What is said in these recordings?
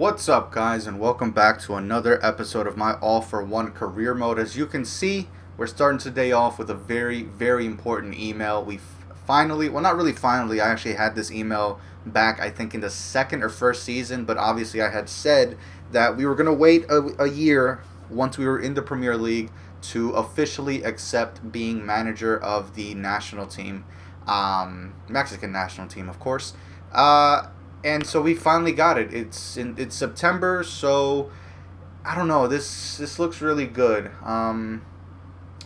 What's up, guys, and welcome back to another episode of my All for One career mode. As you can see, we're starting today off with a very important email. We finally, well, not really finally, I actually had this email back, I think, in the second or first season, but obviously I had said that we were going to wait a year once we were in the Premier League to officially accept being manager of the national team, Mexican national team, of course. And so we finally got it. It's September, so I don't know. This looks really good.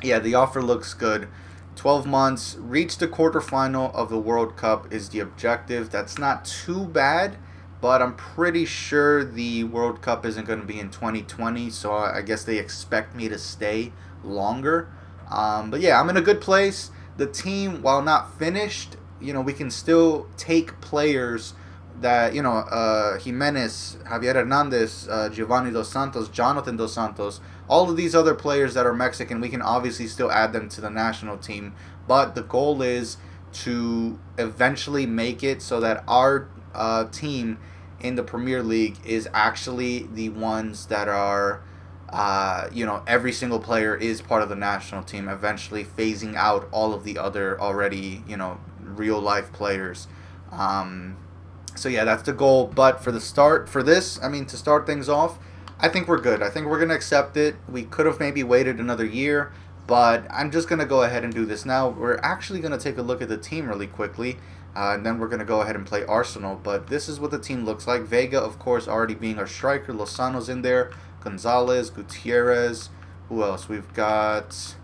Yeah, the offer looks good. 12 months, reach the quarterfinal of the World Cup is the objective. That's not too bad, but I'm pretty sure the World Cup isn't going to be in 2020, so I guess they expect me to stay longer. But yeah, I'm in a good place. The team, while not finished, we can still take players that Jimenez, Javier Hernandez, Giovanni Dos Santos, Jonathan Dos Santos, all of these other players that are Mexican, we can obviously still add them to the national team. But the goal is to eventually make it so that our team in the Premier League is actually the ones that are, every single player is part of the national team, eventually phasing out all of the other already, real life players. So yeah, that's the goal. But for to start things off, I think we're good. I think we're gonna accept it. We could have maybe waited another year, but I'm just gonna go ahead and do this now. We're actually gonna take a look at the team really quickly, and then we're gonna go ahead and play Arsenal. But this is what the team looks like. Vega, of course, already being our striker. Lozano's in there. Gonzalez, Gutierrez. Who else? We've got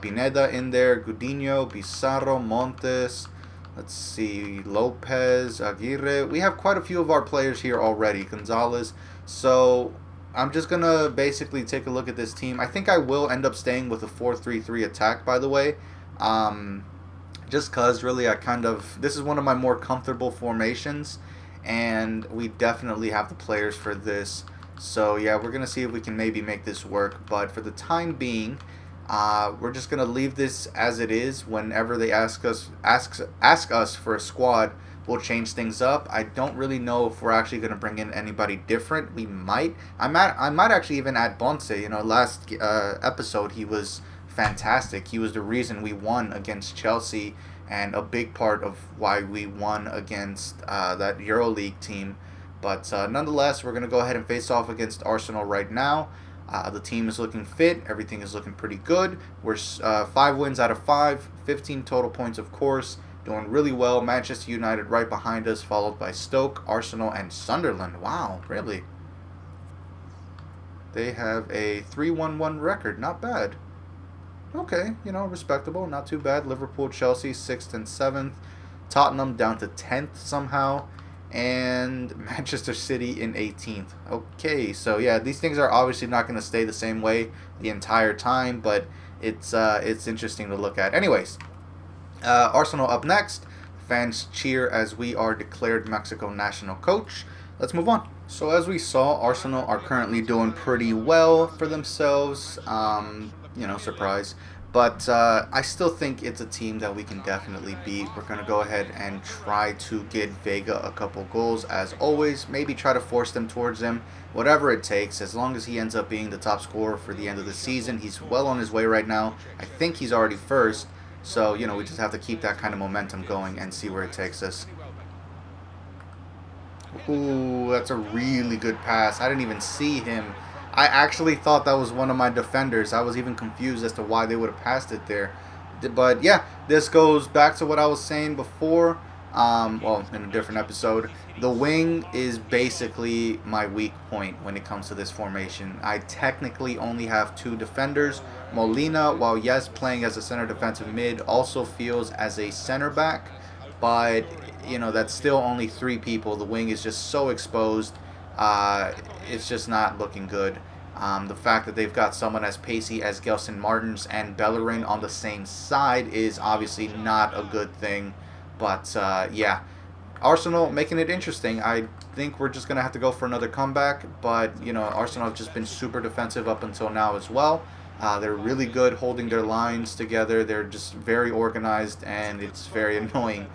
Pineda in there. Gudinho, Pizarro, Montes. Let's see, Lopez, Aguirre. We have quite a few of our players here already. Gonzalez. So I'm just going to basically take a look at this team. I think I will end up staying with a 4-3-3 attack, by the way. Just because, really, this is one of my more comfortable formations. And we definitely have the players for this. So, yeah, we're going to see if we can maybe make this work. But for the time being, we're just gonna leave this as it is. Whenever they ask us for a squad, we'll change things up. I don't really know if we're actually gonna bring in anybody different. We might. I might actually even add Bonce. Last episode he was fantastic. He was the reason we won against Chelsea and a big part of why we won against that EuroLeague team. But nonetheless, we're gonna go ahead and face off against Arsenal right now. The team is looking fit. Everything is looking pretty good. We're 5 wins out of 5, 15 total points, of course. Doing really well. Manchester United right behind us, followed by Stoke, Arsenal, and Sunderland. Wow, really? They have a 3-1-1 record. Not bad. Okay, respectable. Not too bad. Liverpool, Chelsea, 6th and 7th. Tottenham down to 10th somehow. And Manchester City in 18th. Okay, so yeah, these things are obviously not going to stay the same way the entire time, but it's interesting to look at. Anyways, Arsenal up next. Fans cheer as we are declared Mexico national coach. Let's move on. So as we saw, Arsenal are currently doing pretty well for themselves. Surprise. But I still think it's a team that we can definitely beat. We're going to go ahead and try to get Vega a couple goals as always. Maybe try to force them towards him. Whatever it takes. As long as he ends up being the top scorer for the end of the season. He's well on his way right now. I think he's already first. So, we just have to keep that kind of momentum going and see where it takes us. Ooh, that's a really good pass. I didn't even see him. I actually thought that was one of my defenders. I was even confused as to why they would have passed it there. But yeah, this goes back to what I was saying before. In a different episode. The wing is basically my weak point when it comes to this formation. I technically only have 2 defenders. Molina, while yes, playing as a center defensive mid, also feels as a center back. But, that's still only 3 people. The wing is just so exposed. It's just not looking good. The fact that they've got someone as pacey as Gelson Martins and Bellerin on the same side is obviously not a good thing. But, yeah, Arsenal making it interesting. I think we're just going to have to go for another comeback. But, Arsenal have just been super defensive up until now as well. They're really good holding their lines together. They're just very organized, and it's very annoying.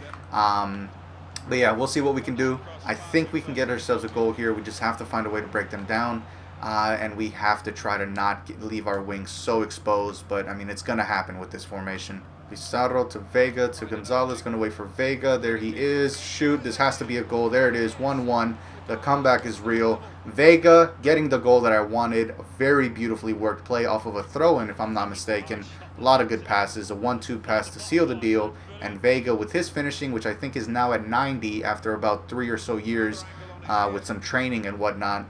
But yeah, we'll see what we can do. I think we can get ourselves a goal here. We just have to find a way to break them down. And we have to try to not leave our wings so exposed. But, I mean, it's going to happen with this formation. Pizarro to Vega to Gonzalez. Going to wait for Vega. There he is. Shoot. This has to be a goal. There it is. 1-1. The comeback is real. Vega getting the goal that I wanted. A very beautifully worked play off of a throw-in, if I'm not mistaken. A lot of good passes. A 1-2 pass to seal the deal. And Vega with his finishing, which I think is now at 90 after about 3 or so years with some training and whatnot.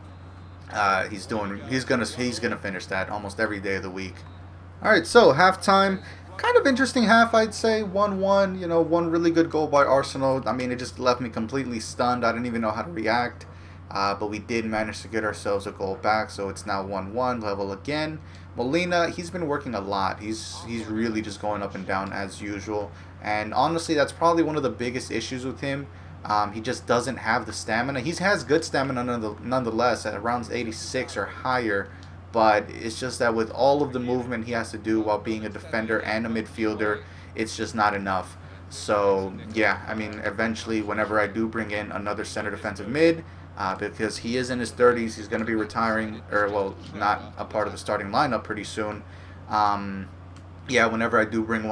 He's gonna finish that almost every day of the week. All right, so halftime. Kind of interesting half, I'd say. 1-1, you know, one really good goal by Arsenal. I mean, it just left me completely stunned. I didn't even know how to react. But we did manage to get ourselves a goal back, so it's now 1-1, level again. Molina, he's been working a lot. He's really just going up and down as usual. And honestly, that's probably one of the biggest issues with him. He just doesn't have the stamina. He has good stamina nonetheless at around 86 or higher. But it's just that with all of the movement he has to do while being a defender and a midfielder, it's just not enough. So, yeah, I mean, eventually, whenever I do bring in another center defensive mid, because he is in his 30s, he's going to be retiring, or, well, not a part of the starting lineup pretty soon. Yeah, whenever I do bring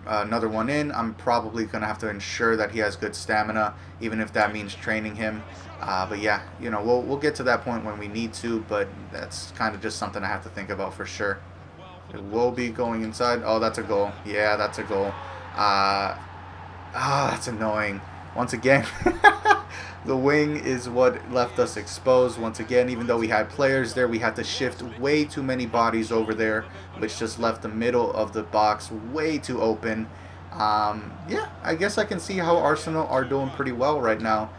another one in, I'm probably going to have to ensure that he has good stamina, even if that means training him. But yeah, you know, we'll get to that point when we need to, but that's kind of just something I have to think about for sure. It will be going inside. Oh, that's a goal. Yeah, that's a goal. That's annoying. Once again, the wing is what left us exposed. Once again, even though we had players there, we had to shift way too many bodies over there, which just left the middle of the box way too open. Yeah, I guess I can see how Arsenal are doing pretty well right now.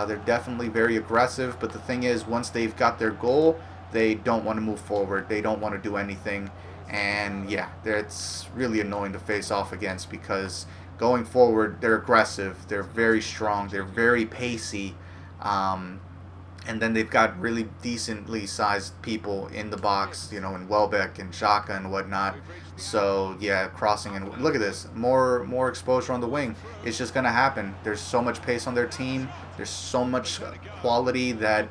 They're definitely very aggressive, but the thing is, once they've got their goal, they don't want to move forward. They don't want to do anything. And yeah, it's really annoying to face off against because going forward, they're aggressive, they're very strong, they're very pacey, and then they've got really decently sized people in the box, you know, in Welbeck and Xhaka and whatnot. So yeah, crossing, and look at this, more exposure on the wing. It's just gonna happen. There's so much pace on their team. There's so much quality that,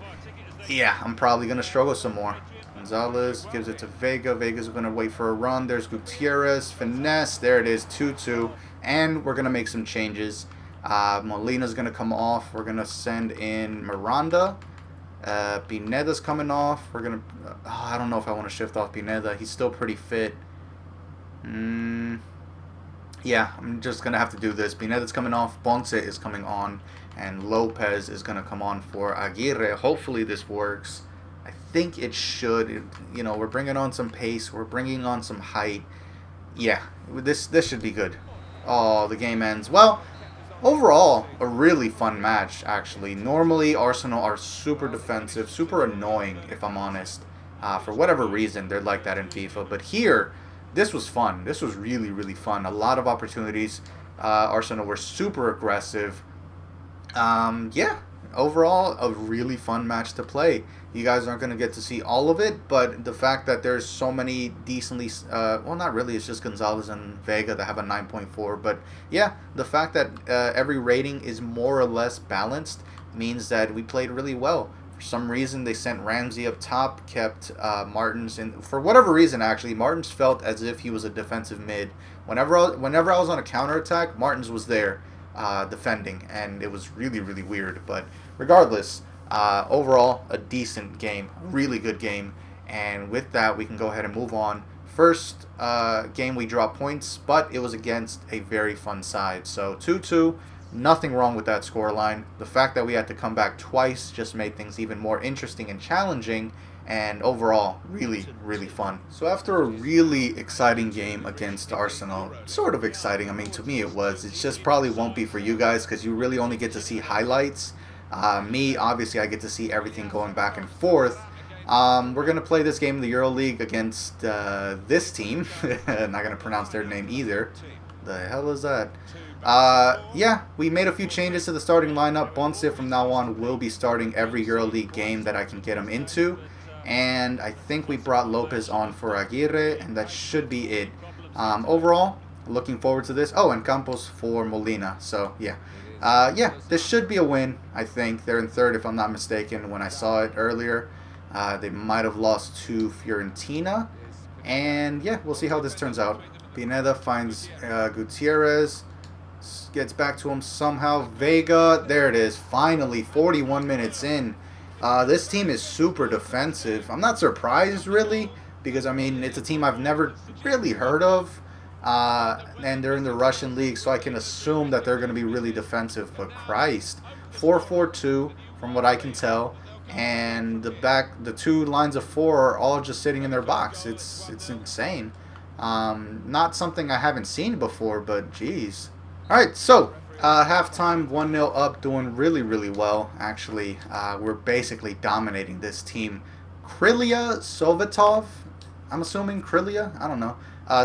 yeah, I'm probably gonna struggle some more. Gonzalez gives it to Vega. Vega's gonna wait for a run. There's Gutierrez, finesse. There it is, 2-2. And we're going to make some changes. Molina's going to come off. We're going to send in Miranda. Pineda's coming off. We're going to... I don't know if I want to shift off Pineda. He's still pretty fit. Yeah, I'm just going to have to do this. Pineda's coming off. Ponce is coming on. And Lopez is going to come on for Aguirre. Hopefully this works. I think it should. You know, we're bringing on some pace. We're bringing on some height. Yeah, this should be good. Oh, the game ends. Well, overall, a really fun match, actually. Normally, Arsenal are super defensive, super annoying, if I'm honest. For whatever reason, they're like that in FIFA. But here, this was fun. This was really, really fun. A lot of opportunities. Arsenal were super aggressive. Yeah, overall, a really fun match to play. You guys aren't going to get to see all of it, but the fact that there's so many decently, well, not really, it's just Gonzalez and Vega that have a 9.4, but yeah, the fact that every rating is more or less balanced means that we played really well. For some reason, they sent Ramsey up top, kept Martins in. For whatever reason, actually, Martins felt as if he was a defensive mid. Whenever I was on a counterattack, Martins was there defending, and it was really, really weird, but regardless, overall, a decent game, really good game, and with that, we can go ahead and move on. First game we dropped points, but it was against a very fun side, so 2-2, nothing wrong with that scoreline. The fact that we had to come back twice just made things even more interesting and challenging, and overall, really, really fun. So after a really exciting game against Arsenal, sort of exciting, I mean, to me it was, it just probably won't be for you guys, because you really only get to see highlights. Me, obviously, I get to see everything going back and forth. We're going to play this game in the EuroLeague against this team. I'm not going to pronounce their name either. The hell is that? Yeah, we made a few changes to the starting lineup. Ponce from now on will be starting every EuroLeague game that I can get him into. And I think we brought Lopez on for Aguirre, and that should be it. Overall, looking forward to this. Oh, and Campos for Molina. So, yeah. Yeah, this should be a win, I think. They're in third, if I'm not mistaken, when I saw it earlier. They might have lost to Fiorentina. And, yeah, we'll see how this turns out. Pineda finds Gutierrez. Gets back to him somehow. Vega, there it is. Finally, 41 minutes in. This team is super defensive. I'm not surprised, really, because, I mean, it's a team I've never really heard of. And they're in the Russian league, so I can assume that they're going to be really defensive. But Christ, 4-4-2 from what I can tell, and the two lines of four are all just sitting in their box. It's insane. Not something I haven't seen before, but geez. All right, so halftime, 1-0 up, doing really, really well. Actually, we're basically dominating this team. Krylia Sovetov, I'm assuming Krylia. I don't know.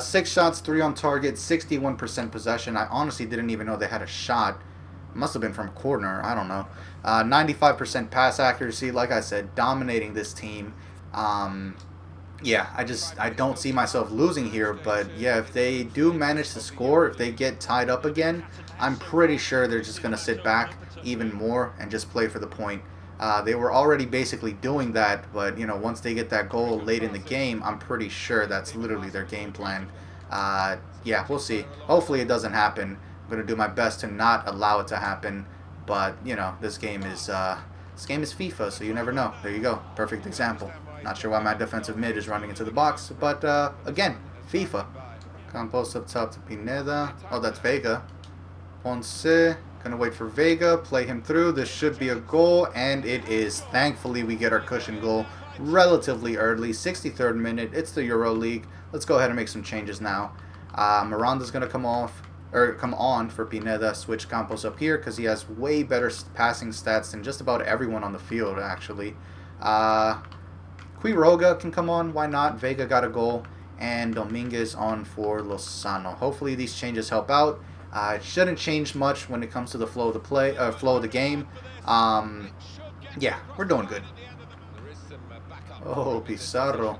6 shots, 3 on target, 61% possession. I honestly didn't even know they had a shot. It must have been from a corner. I don't know. 95% pass accuracy. Like I said, dominating this team. Yeah, I don't see myself losing here. But yeah, if they do manage to score, if they get tied up again, I'm pretty sure they're just going to sit back even more and just play for the point. They were already basically doing that, but you know, once they get that goal late in the game, I'm pretty sure that's literally their game plan. Yeah, we'll see. Hopefully it doesn't happen. I'm gonna do my best to not allow it to happen, but you know, this game is FIFA, so you never know. There you go, perfect example. Not sure why my defensive mid is running into the box, but again, FIFA. Campos up top to Pineda. Oh, that's Vega. Ponce. Gonna wait for Vega, play him through. This should be a goal, and it is. Thankfully, we get our cushion goal relatively early. 63rd minute. It's the Euro League. Let's go ahead and make some changes now. Miranda's gonna come on for Pineda. Switch Campos up here because he has way better passing stats than just about everyone on the field, actually. Quiroga can come on. Why not? Vega got a goal, and Dominguez on for Lozano. Hopefully, these changes help out. It shouldn't change much when it comes to the flow of the game. Yeah, we're doing good. Oh, Pizarro.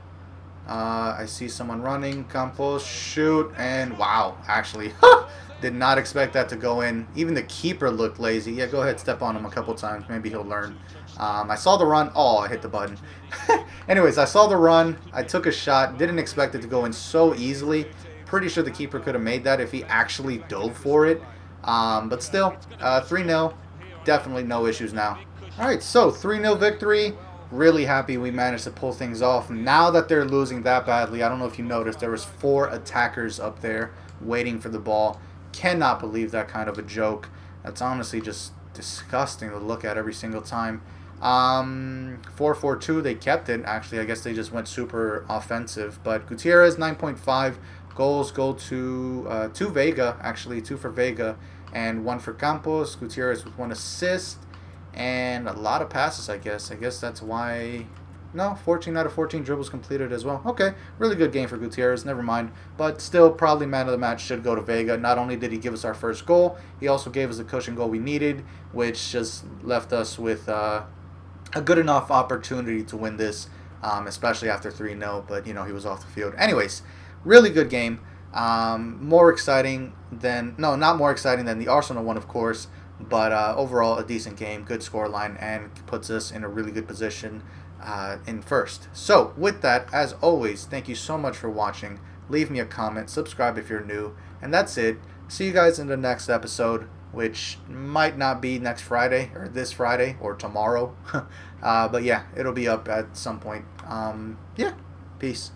I see someone running. Campos, shoot, and wow, actually, did not expect that to go in. Even the keeper looked lazy. Yeah, go ahead, step on him a couple times. Maybe he'll learn. I saw the run. Oh, I hit the button. Anyways, I saw the run. I took a shot. Didn't expect it to go in so easily. Pretty sure the keeper could have made that if he actually dove for it. But still, 3-0. Definitely no issues now. Alright, so 3-0 victory. Really happy we managed to pull things off. Now that they're losing that badly, I don't know if you noticed, there was 4 attackers up there waiting for the ball. Cannot believe that kind of a joke. That's honestly just disgusting to look at every single time. 4-4-2, they kept it. Actually, I guess they just went super offensive. But Gutierrez, 9.5. Goals go to Vega, actually, 2 for Vega and 1 for Campos. Gutierrez with 1 assist and a lot of passes, I guess. I guess that's why... No, 14 out of 14 dribbles completed as well. Okay, really good game for Gutierrez, never mind. But still, probably man of the match should go to Vega. Not only did he give us our first goal, he also gave us the cushion goal we needed, which just left us with a good enough opportunity to win this, especially after 3-0. But, you know, he was off the field. Anyways... Really good game. More exciting than... No, not more exciting than the Arsenal one, of course. But overall, a decent game. Good scoreline. And puts us in a really good position in first. So, with that, as always, thank you so much for watching. Leave me a comment. Subscribe if you're new. And that's it. See you guys in the next episode, which might not be next Friday, or this Friday, or tomorrow. But yeah, it'll be up at some point. Yeah, peace.